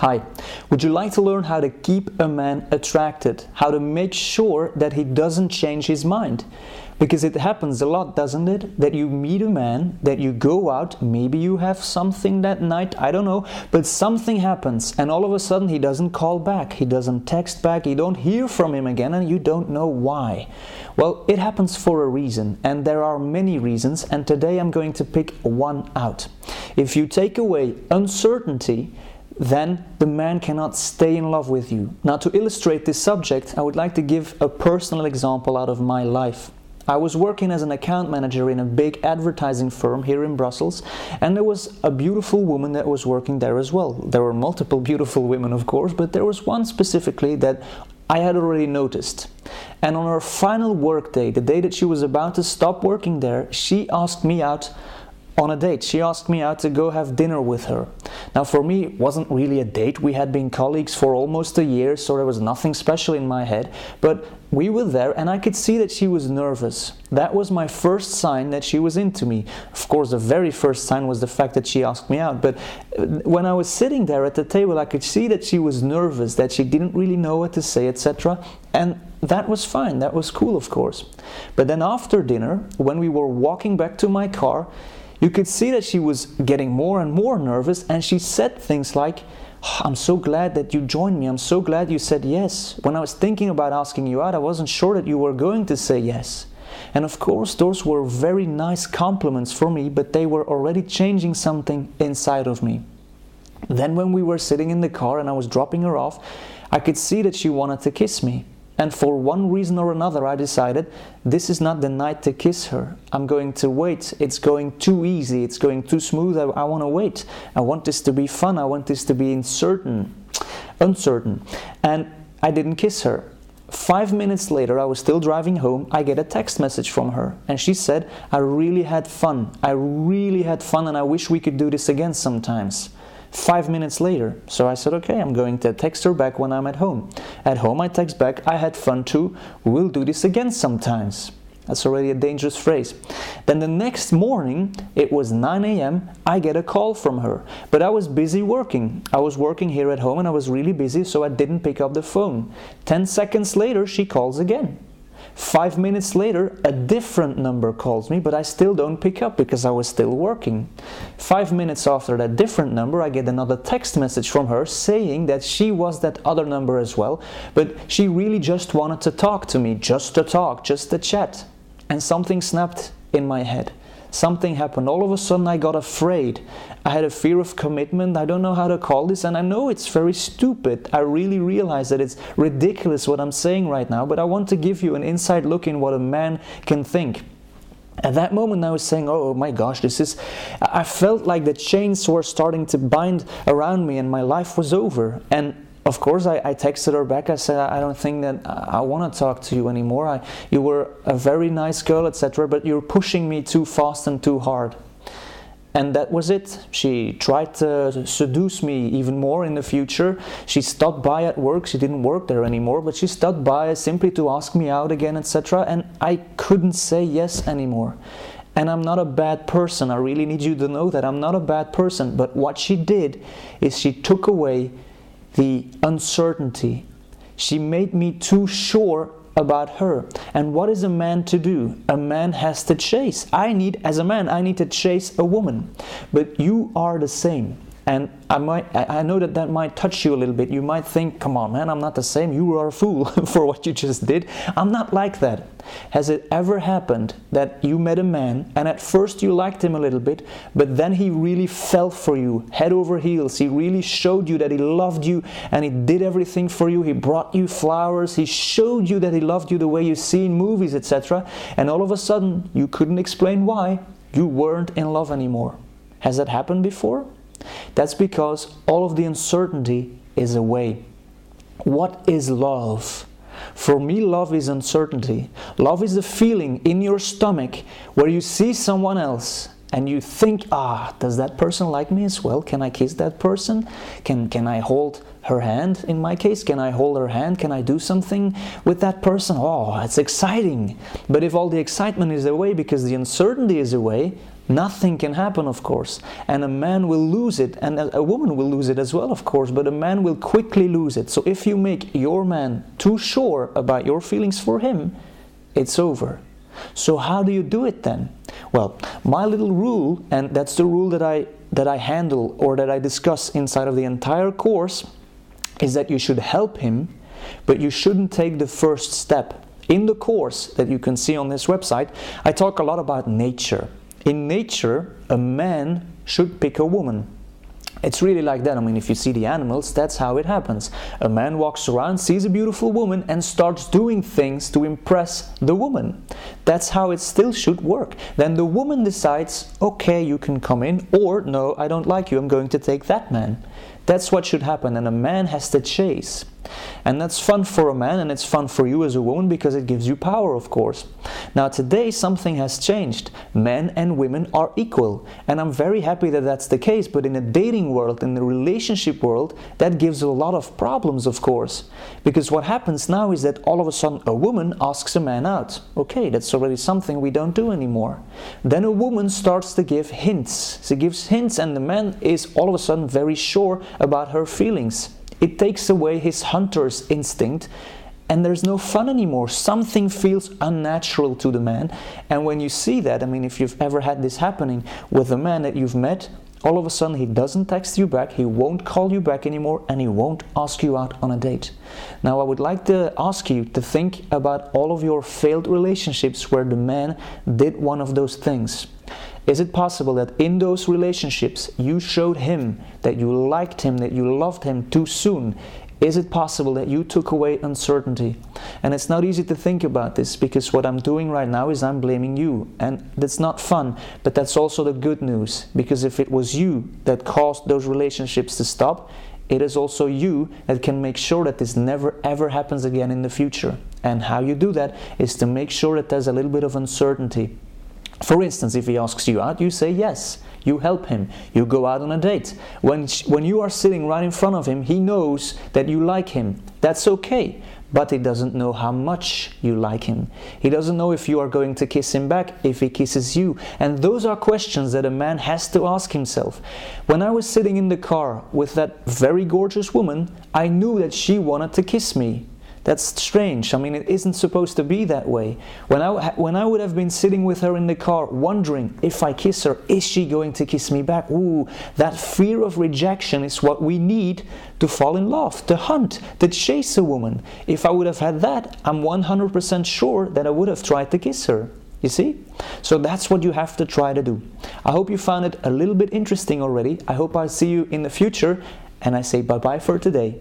Hi, would you like to learn how to keep a man attracted? How to make sure that he doesn't change his mind? Because it happens a lot, doesn't it? That you meet a man, that you go out, maybe you have something that night, I don't know, but something happens and all of a sudden he doesn't call back, he doesn't text back, you don't hear from him again and you don't know why. Well, it happens for a reason, and there are many reasons, and today I'm going to pick one out. If you take away uncertainty, then the man cannot stay in love with you. Now, to illustrate this subject, I would like to give a personal example out of my life. I was working as an account manager in a big advertising firm here in Brussels, and there was a beautiful woman that was working there as well. There were multiple beautiful women, of course, but there was one specifically that I had already noticed. And on her final work day, the day that she was about to stop working there, she asked me out on a date. She asked me out to go have dinner with her. Now, for me, it wasn't really a date. We had been colleagues for almost a year, so there was nothing special in my head. But we were there and I could see that she was nervous. That was my first sign that she was into me. Of course, the very first sign was the fact that she asked me out. But when I was sitting there at the table, I could see that she was nervous, that she didn't really know what to say, etc. And that was fine. That was cool, of course. But then after dinner, when we were walking back to my car, you could see that she was getting more and more nervous, and she said things like, "I'm so glad that you joined me. I'm so glad you said yes. When I was thinking about asking you out, I wasn't sure that you were going to say yes." And of course, those were very nice compliments for me, but they were already changing something inside of me. Then when we were sitting in the car and I was dropping her off, I could see that she wanted to kiss me. And for one reason or another, I decided this is not the night to kiss her. I'm going to wait. It's going too easy. It's going too smooth. I want to wait. I want this to be fun. I want this to be uncertain. And I didn't kiss her. 5 minutes later, I was still driving home. I get a text message from her. And she said, "I really had fun. I really had fun and I wish we could do this again sometimes." 5 minutes later. So I said, okay, I'm going to text her back when I'm at home. At home I text back, "I had fun too. We'll do this again sometimes." That's already a dangerous phrase. Then the next morning, it was 9 a.m., I get a call from her. But I was busy working. I was working here at home and I was really busy, so I didn't pick up the phone. 10 seconds later, she calls again. 5 minutes later, a different number calls me, but I still don't pick up because I was still working. 5 minutes after that different number, I get another text message from her saying that she was that other number as well, but she really just wanted to talk to me, just to talk, just to chat. And something snapped in my head. Something happened. All of a sudden I got afraid. I had a fear of commitment. I don't know how to call this, and I know it's very stupid. I really realize that it's ridiculous what I'm saying right now, but I want to give you an inside look in what a man can think. At that moment I was saying, oh my gosh, I felt like the chains were starting to bind around me and my life was over. And of course, I texted her back. I said, "I don't think that I want to talk to you anymore. You were a very nice girl, etc., but you're pushing me too fast and too hard." And that was it. She tried to seduce me even more in the future. She stopped by at work. She didn't work there anymore, but she stopped by simply to ask me out again, etc., and I couldn't say yes anymore. And I'm not a bad person. I really need you to know that I'm not a bad person. But what she did is she took away the uncertainty. She made me too sure about her. And what is a man to do? A man has to chase. As a man, I need to chase a woman. But you are the same. And I know that might touch you a little bit. You might think, come on man, I'm not the same. You are a fool for what you just did. I'm not like that. Has it ever happened that you met a man and at first you liked him a little bit, but then he really fell for you, head over heels? He really showed you that he loved you and he did everything for you. He brought you flowers. He showed you that he loved you the way you see in movies, etc. And all of a sudden, you couldn't explain why. You weren't in love anymore. Has that happened before? That's because all of the uncertainty is away. What is love? For me, love is uncertainty. Love is a feeling in your stomach where you see someone else and you think, does that person like me as well? Can I kiss that person? Can I hold her hand? In my case, can I hold her hand? Can I do something with that person? Oh, it's exciting. But if all the excitement is away because the uncertainty is away, nothing can happen, of course. And a man will lose it, and a woman will lose it as well, of course, but a man will quickly lose it. So if you make your man too sure about your feelings for him, it's over. So how do you do it then? Well, my little rule, and that's the rule that I handle or that I discuss inside of the entire course, is that you should help him, but you shouldn't take the first step. In the course that you can see on this website, I talk a lot about nature. In nature, a man should pick a woman. It's really like that. I mean, if you see the animals, that's how it happens. A man walks around, sees a beautiful woman, and starts doing things to impress the woman. That's how it still should work. Then the woman decides, okay, you can come in, or no, I don't like you, I'm going to take that man. That's what should happen, and a man has to chase. And that's fun for a man, and it's fun for you as a woman because it gives you power, of course. Now today something has changed. Men and women are equal, and I'm very happy that that's the case, but in the dating world, in the relationship world, that gives a lot of problems, of course. Because what happens now is that all of a sudden a woman asks a man out. Okay, that's already something we don't do anymore. Then a woman starts to give hints. She gives hints, and the man is all of a sudden very sure about her feelings. It takes away his hunter's instinct, and there's no fun anymore. Something feels unnatural to the man. And when you see that, I mean, if you've ever had this happening with a man that you've met, all of a sudden he doesn't text you back, he won't call you back anymore, and he won't ask you out on a date. Now I would like to ask you to think about all of your failed relationships where the man did one of those things. Is it possible that in those relationships you showed him that you liked him, that you loved him too soon? Is it possible that you took away uncertainty? And it's not easy to think about this, because what I'm doing right now is I'm blaming you. And that's not fun, but that's also the good news. Because if it was you that caused those relationships to stop, it is also you that can make sure that this never ever happens again in the future. And how you do that is to make sure that there's a little bit of uncertainty. For instance, if he asks you out, you say yes. You help him. You go out on a date. When you are sitting right in front of him, he knows that you like him. That's okay. But he doesn't know how much you like him. He doesn't know if you are going to kiss him back, if he kisses you. And those are questions that a man has to ask himself. When I was sitting in the car with that very gorgeous woman, I knew that she wanted to kiss me. That's strange. I mean, it isn't supposed to be that way. When I would have been sitting with her in the car wondering, if I kiss her, is she going to kiss me back? Ooh, that fear of rejection is what we need to fall in love, to hunt, to chase a woman. If I would have had that, I'm 100% sure that I would have tried to kiss her. You see? So that's what you have to try to do. I hope you found it a little bit interesting already. I hope I'll see you in the future, and I say bye-bye for today.